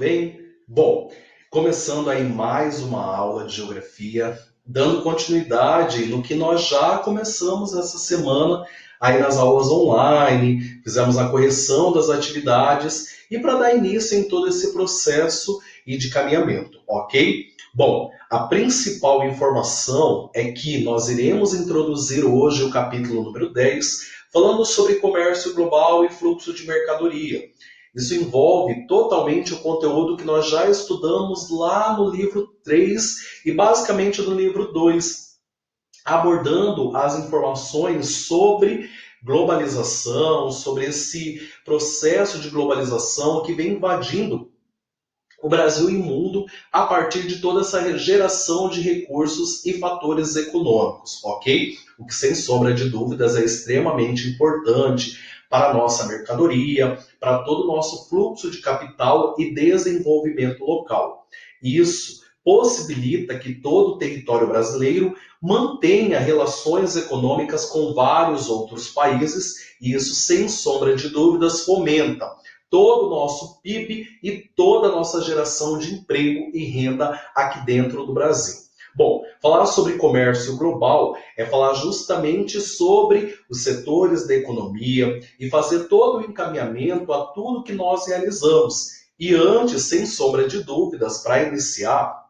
bem? Bom, começando aí mais uma aula de geografia, dando continuidade no que nós já começamos essa semana aí nas aulas online, fizemos a correção das atividades e para dar início em todo esse processo e de caminhamento, ok? Bom, a principal informação é que nós iremos introduzir hoje o capítulo número 10, falando sobre comércio global e fluxo de mercadoria. Isso envolve totalmente o conteúdo que nós já estudamos lá no livro 3 e basicamente no livro 2, abordando as informações sobre globalização, sobre esse processo de globalização que vem invadindo o Brasil e o mundo a partir de toda essa geração de recursos e fatores econômicos, ok? O que, sem sombra de dúvidas, é extremamente importante para a nossa mercadoria, para todo o nosso fluxo de capital e desenvolvimento local. Isso possibilita que todo o território brasileiro mantenha relações econômicas com vários outros países, e isso, sem sombra de dúvidas, fomenta todo o nosso PIB e toda a nossa geração de emprego e renda aqui dentro do Brasil. Bom, falar sobre comércio global é falar justamente sobre os setores da economia e fazer todo o encaminhamento a tudo que nós realizamos. E antes, sem sombra de dúvidas, para iniciar,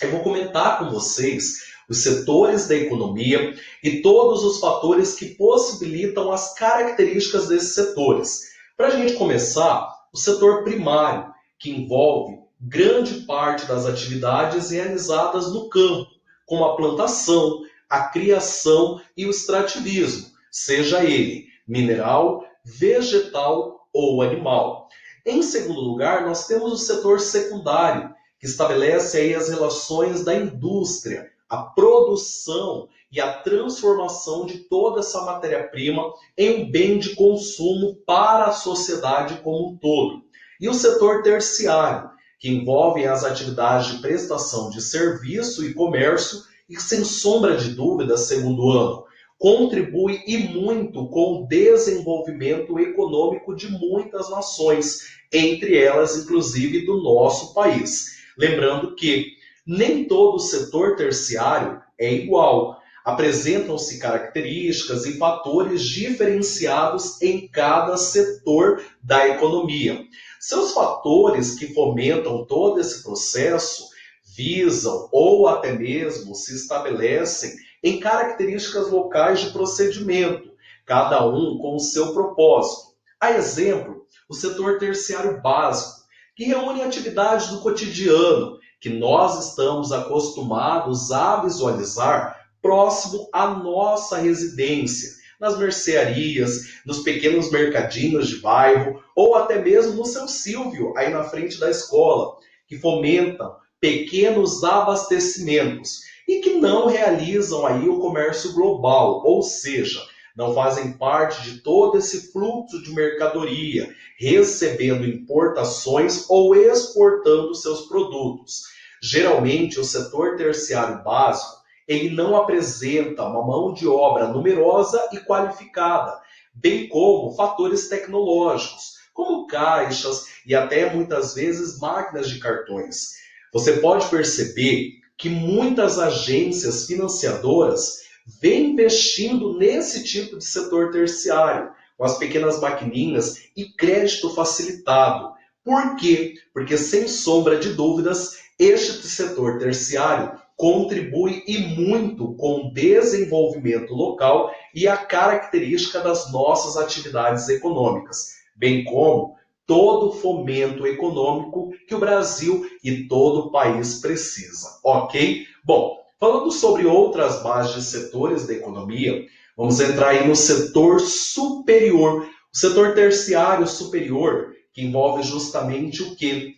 eu vou comentar com vocês os setores da economia e todos os fatores que possibilitam as características desses setores. Para a gente começar, o setor primário, que envolve grande parte das atividades realizadas no campo, como a plantação, a criação e o extrativismo, seja ele mineral, vegetal ou animal. Em segundo lugar, nós temos o setor secundário, que estabelece aí as relações da indústria, a produção e a transformação de toda essa matéria-prima em um bem de consumo para a sociedade como um todo. E o setor terciário, que envolve as atividades de prestação de serviço e comércio e, sem sombra de dúvida, segundo ano, contribui e muito com o desenvolvimento econômico de muitas nações, entre elas, inclusive, do nosso país. Lembrando que nem todo o setor terciário é igual. Apresentam-se características e fatores diferenciados em cada setor da economia. Seus fatores que fomentam todo esse processo visam ou até mesmo se estabelecem em características locais de procedimento, cada um com o seu propósito. A exemplo, o setor terciário básico, que reúne atividades do cotidiano, que nós estamos acostumados a visualizar próximo à nossa residência, nas mercearias, nos pequenos mercadinhos de bairro, ou até mesmo no seu Silvio, aí na frente da escola, que fomentam pequenos abastecimentos e que não realizam aí o comércio global, ou seja, não fazem parte de todo esse fluxo de mercadoria, recebendo importações ou exportando seus produtos. Geralmente, o setor terciário básico, ele não apresenta uma mão de obra numerosa e qualificada, bem como fatores tecnológicos, como caixas e até muitas vezes máquinas de cartões. Você pode perceber que muitas agências financiadoras vêm investindo nesse tipo de setor terciário, com as pequenas maquininhas e crédito facilitado. Por quê? Porque, sem sombra de dúvidas, este setor terciário contribui e muito com o desenvolvimento local e a característica das nossas atividades econômicas, bem como todo o fomento econômico que o Brasil e todo o país precisa, ok? Bom, falando sobre outras bases de setores da economia, vamos entrar aí no setor superior, o setor terciário superior, que envolve justamente o quê?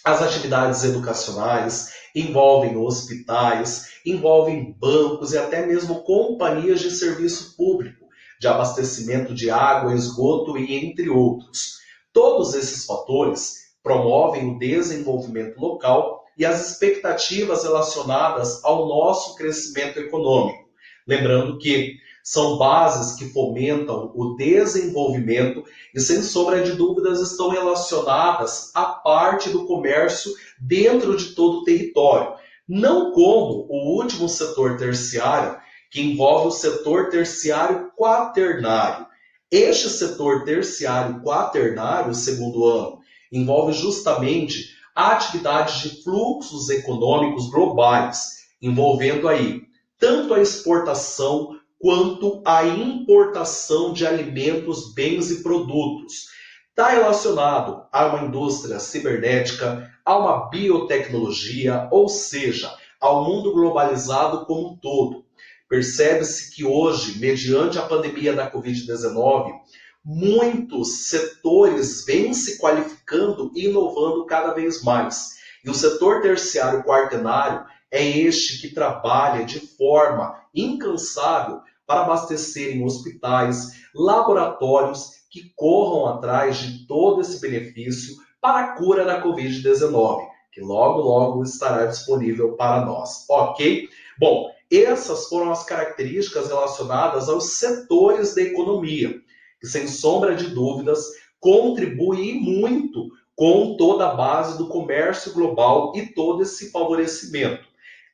As atividades educacionais, envolvem hospitais, envolvem bancos e até mesmo companhias de serviço público, de abastecimento de água, esgoto e entre outros. Todos esses fatores promovem o desenvolvimento local e as expectativas relacionadas ao nosso crescimento econômico. Lembrando que São bases que fomentam o desenvolvimento e, sem sombra de dúvidas, estão relacionadas à parte do comércio dentro de todo o território. Não como o último setor terciário, que envolve o setor terciário quaternário. Este setor terciário quaternário, segundo ano, envolve justamente a atividade de fluxos econômicos globais, envolvendo aí tanto a exportação quanto a importação de alimentos, bens e produtos. Está relacionado a uma indústria cibernética, a uma biotecnologia, ou seja, ao mundo globalizado como um todo. Percebe-se que hoje, mediante a pandemia da Covid-19, muitos setores vêm se qualificando e inovando cada vez mais. E o setor terciário quaternário é este que trabalha de forma incansável para abastecerem hospitais, laboratórios que corram atrás de todo esse benefício para a cura da Covid-19, que logo, logo estará disponível para nós, ok? Bom, essas foram as características relacionadas aos setores da economia, que sem sombra de dúvidas contribuem muito com toda a base do comércio global e todo esse favorecimento.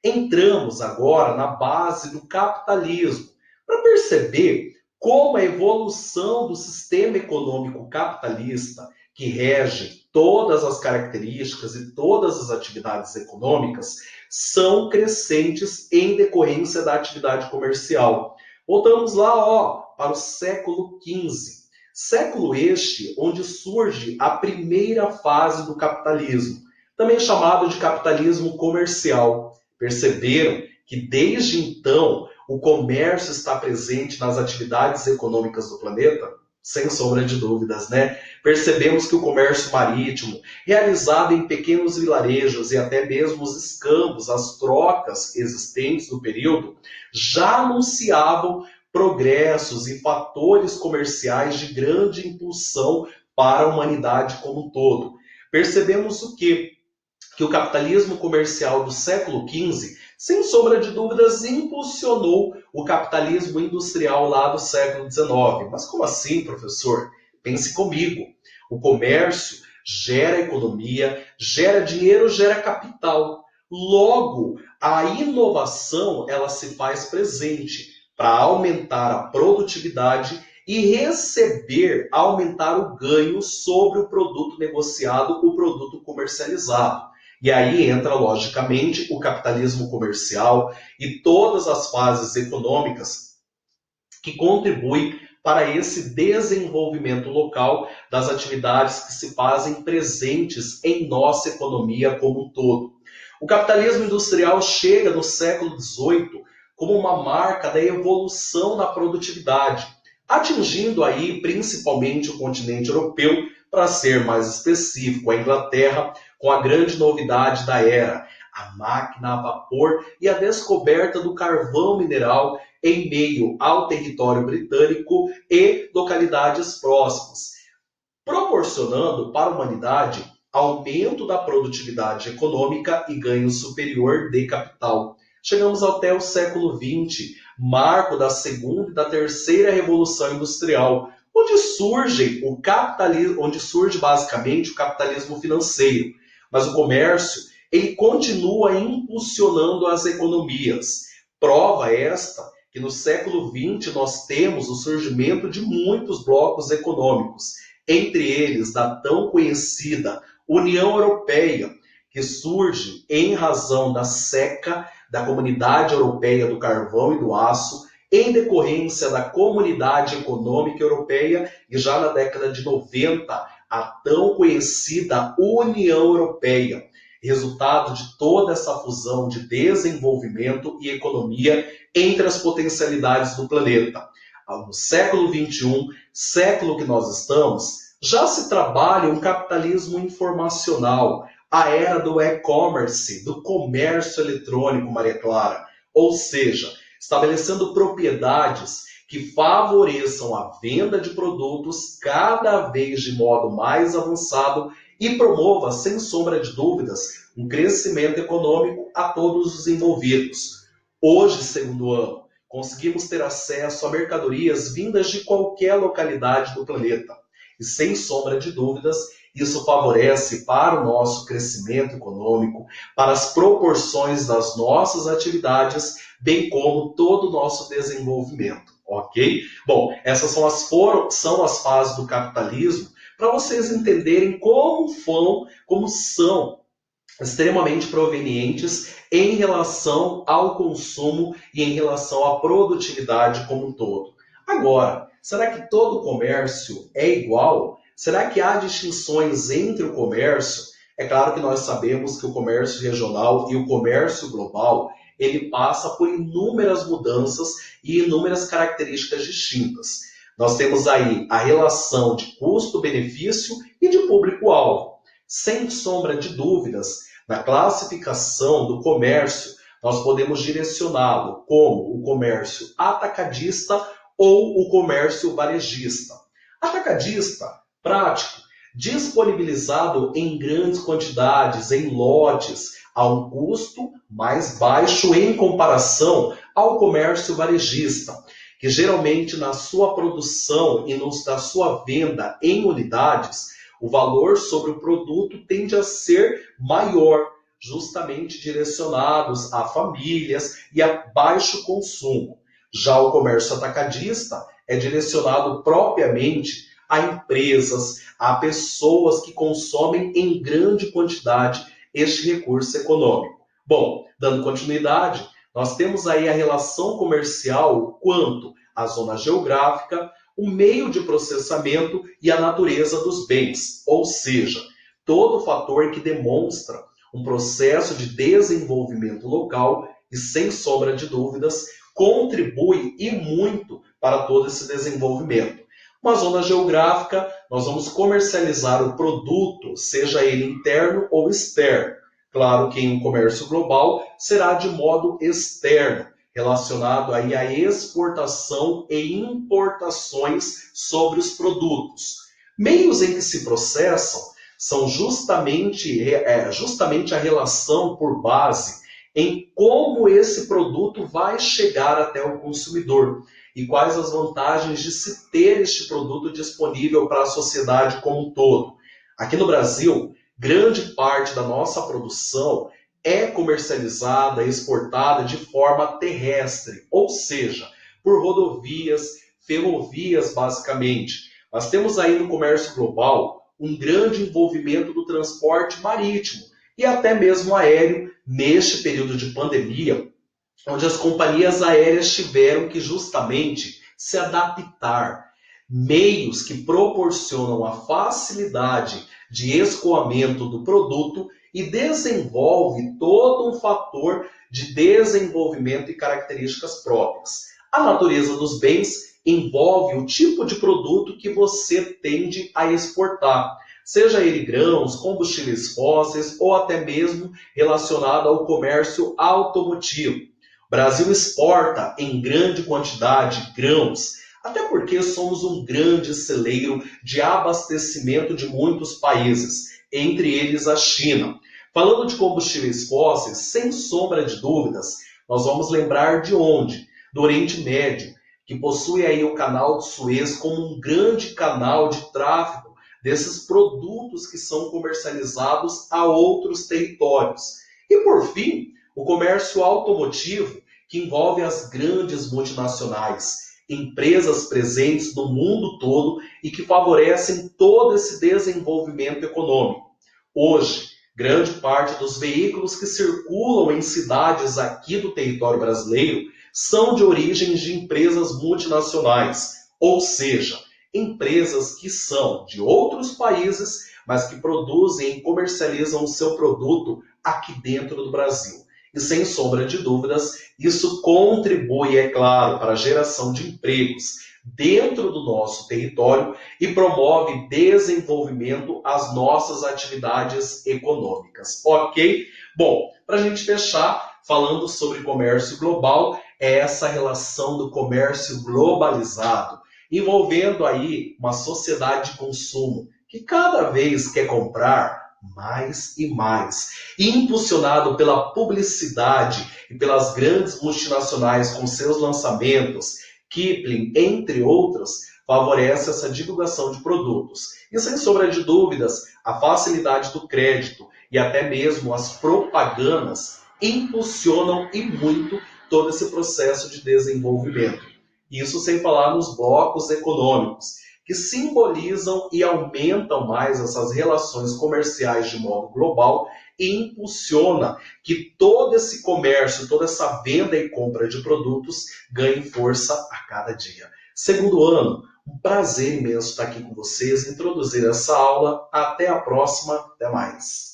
Entramos agora na base do capitalismo, para perceber como a evolução do sistema econômico capitalista, que rege todas as características e todas as atividades econômicas, são crescentes em decorrência da atividade comercial. Voltamos lá, para o século XV. Século este onde surge a primeira fase do capitalismo, também chamado de capitalismo comercial. Perceberam que desde então o comércio está presente nas atividades econômicas do planeta? Sem sombra de dúvidas, né? Percebemos que o comércio marítimo, realizado em pequenos vilarejos e até mesmo os escambos, as trocas existentes no período, já anunciavam progressos e fatores comerciais de grande impulsão para a humanidade como um todo. Percebemos o quê? Que o capitalismo comercial do século XV, sem sombra de dúvidas, impulsionou o capitalismo industrial lá do século XIX. Mas como assim, professor? Pense comigo. O comércio gera economia, gera dinheiro, gera capital. Logo, a inovação ela se faz presente para aumentar a produtividade e aumentar o ganho sobre o produto negociado, o produto comercializado. E aí entra, logicamente, o capitalismo comercial e todas as fases econômicas que contribuem para esse desenvolvimento local das atividades que se fazem presentes em nossa economia como um todo. O capitalismo industrial chega no século XVIII como uma marca da evolução na produtividade, atingindo aí principalmente o continente europeu, para ser mais específico, a Inglaterra, com a grande novidade da era, a máquina a vapor e a descoberta do carvão mineral em meio ao território britânico e localidades próximas, proporcionando para a humanidade aumento da produtividade econômica e ganho superior de capital. Chegamos até o século XX, marco da segunda e da terceira revolução industrial, onde surge basicamente o capitalismo financeiro. Mas o comércio, ele continua impulsionando as economias. Prova esta que no século XX nós temos o surgimento de muitos blocos econômicos, entre eles da tão conhecida União Europeia, que surge em razão da seca da Comunidade Europeia do Carvão e do Aço, em decorrência da Comunidade Econômica Europeia, e já na década de 90, a tão conhecida União Europeia, resultado de toda essa fusão de desenvolvimento e economia entre as potencialidades do planeta. No século XXI, século que nós estamos, já se trabalha um capitalismo informacional, a era do e-commerce, do comércio eletrônico, Maria Clara. Ou seja, estabelecendo propriedades que favoreçam a venda de produtos cada vez de modo mais avançado e promova, sem sombra de dúvidas, um crescimento econômico a todos os envolvidos. Hoje, segundo ano, conseguimos ter acesso a mercadorias vindas de qualquer localidade do planeta. E sem sombra de dúvidas, isso favorece para o nosso crescimento econômico, para as proporções das nossas atividades, bem como todo o nosso desenvolvimento, ok? Bom, essas são as fases do capitalismo, para vocês entenderem como são extremamente provenientes em relação ao consumo e em relação à produtividade como um todo. Agora, será que todo comércio é igual? Será que há distinções entre o comércio? É claro que nós sabemos que o comércio regional e o comércio global, ele passa por inúmeras mudanças e inúmeras características distintas. Nós temos aí a relação de custo-benefício e de público-alvo. Sem sombra de dúvidas, na classificação do comércio, nós podemos direcioná-lo como o comércio atacadista ou o comércio varejista. Atacadista, prático, disponibilizado em grandes quantidades, em lotes, a um custo mais baixo em comparação ao comércio varejista, que geralmente na sua produção e na sua venda em unidades, o valor sobre o produto tende a ser maior, justamente direcionados a famílias e a baixo consumo. Já o comércio atacadista é direcionado propriamente a empresas, a pessoas que consomem em grande quantidade este recurso econômico. Bom, dando continuidade, nós temos aí a relação comercial quanto à zona geográfica, o meio de processamento e a natureza dos bens, ou seja, todo fator que demonstra um processo de desenvolvimento local e, sem sombra de dúvidas, contribui e muito para todo esse desenvolvimento. Uma zona geográfica, nós vamos comercializar o produto, seja ele interno ou externo. Claro que em um comércio global será de modo externo, relacionado aí à exportação e importações sobre os produtos. Meios em que se processam são justamente a relação por base em como esse produto vai chegar até o consumidor e quais as vantagens de se ter este produto disponível para a sociedade como um todo. Aqui no Brasil, grande parte da nossa produção é comercializada, exportada de forma terrestre, ou seja, por rodovias, ferrovias basicamente. Nós temos aí no comércio global um grande envolvimento do transporte marítimo e até mesmo aéreo neste período de pandemia, onde as companhias aéreas tiveram que justamente se adaptar. Meios que proporcionam a facilidade de escoamento do produto e desenvolve todo um fator de desenvolvimento e características próprias. A natureza dos bens envolve o tipo de produto que você tende a exportar, seja ele grãos, combustíveis fósseis ou até mesmo relacionado ao comércio automotivo. O Brasil exporta em grande quantidade grãos, até porque somos um grande celeiro de abastecimento de muitos países, entre eles a China. Falando de combustíveis fósseis, sem sombra de dúvidas, nós vamos lembrar de onde? Do Oriente Médio, que possui aí o Canal de Suez como um grande canal de tráfego desses produtos que são comercializados a outros territórios. E por fim, o comércio automotivo, que envolve as grandes multinacionais, empresas presentes no mundo todo e que favorecem todo esse desenvolvimento econômico. Hoje, grande parte dos veículos que circulam em cidades aqui do território brasileiro são de origens de empresas multinacionais, ou seja, empresas que são de outros países, mas que produzem e comercializam o seu produto aqui dentro do Brasil. E sem sombra de dúvidas, isso contribui, é claro, para a geração de empregos dentro do nosso território e promove desenvolvimento às nossas atividades econômicas. Ok? Bom, para a gente fechar, falando sobre comércio global, é essa relação do comércio globalizado, envolvendo aí uma sociedade de consumo que cada vez quer comprar mais e mais. E impulsionado pela publicidade e pelas grandes multinacionais com seus lançamentos, Kipling, entre outros, favorece essa divulgação de produtos. E sem sombra de dúvidas, a facilidade do crédito e até mesmo as propagandas impulsionam e muito todo esse processo de desenvolvimento. Isso sem falar nos blocos econômicos, que simbolizam e aumentam mais essas relações comerciais de modo global e impulsiona que todo esse comércio, toda essa venda e compra de produtos ganhe força a cada dia. Segundo ano, um prazer imenso estar aqui com vocês, introduzir essa aula. Até a próxima, até mais.